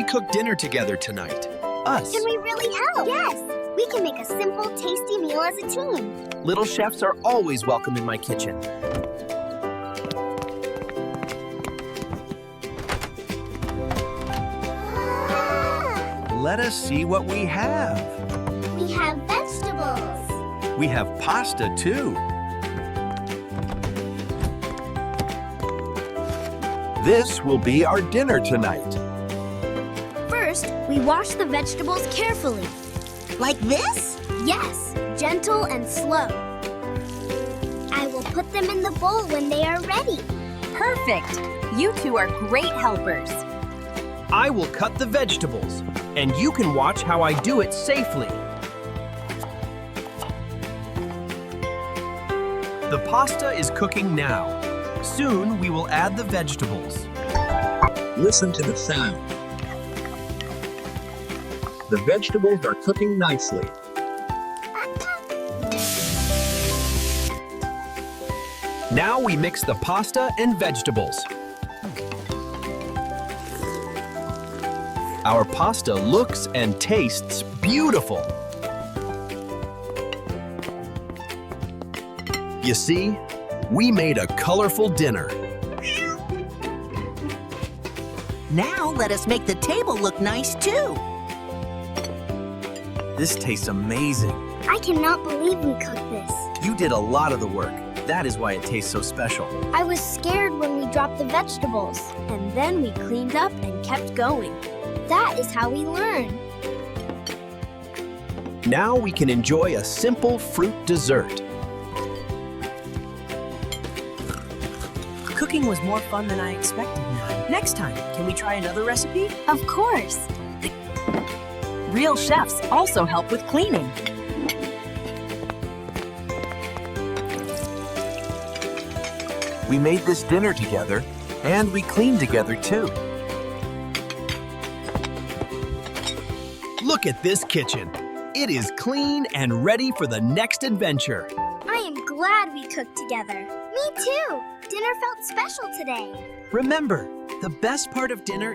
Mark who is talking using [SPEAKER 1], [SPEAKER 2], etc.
[SPEAKER 1] cook dinner together tonight. Us.
[SPEAKER 2] Can we really help? Yes! We can make a simple, tasty meal as a team.
[SPEAKER 1] Little chefs are always welcome in my kitchen. Let us see what we have.
[SPEAKER 2] We have vegetables.
[SPEAKER 1] We have pasta too. This will be our dinner tonight.
[SPEAKER 2] First, we wash the vegetables carefully.
[SPEAKER 3] Like this?
[SPEAKER 2] Yes, gentle and slow. I will put them in the bowl when they are ready.
[SPEAKER 3] Perfect. You two are great helpers.
[SPEAKER 1] I will cut the vegetables, and you can watch how I do it safely. The pasta is cooking now. Soon we will add the vegetables.
[SPEAKER 4] Listen to the sound. The vegetables are cooking nicely.
[SPEAKER 1] Now we mix the pasta and vegetables. Our pasta looks and tastes beautiful. You see, we made a colorful dinner.
[SPEAKER 3] Now let us make the table look nice too.
[SPEAKER 1] This tastes amazing.
[SPEAKER 2] I cannot believe we cooked this.
[SPEAKER 1] You did a lot of the work. That is why it tastes so special.
[SPEAKER 2] I was scared when we dropped the vegetables.
[SPEAKER 3] And then we cleaned up and kept going.
[SPEAKER 2] That is how we learn.
[SPEAKER 1] Now we can enjoy a simple fruit dessert.
[SPEAKER 3] Cooking was more fun than I expected. Next time, can we try another recipe?
[SPEAKER 2] Of course.
[SPEAKER 3] Real chefs also help with cleaning.
[SPEAKER 1] We made this dinner together, and we cleaned together too. Look at this kitchen. It is clean and ready for the next adventure.
[SPEAKER 2] I am glad we cooked together. Me too. Dinner felt special today.
[SPEAKER 1] Remember, the best part of dinner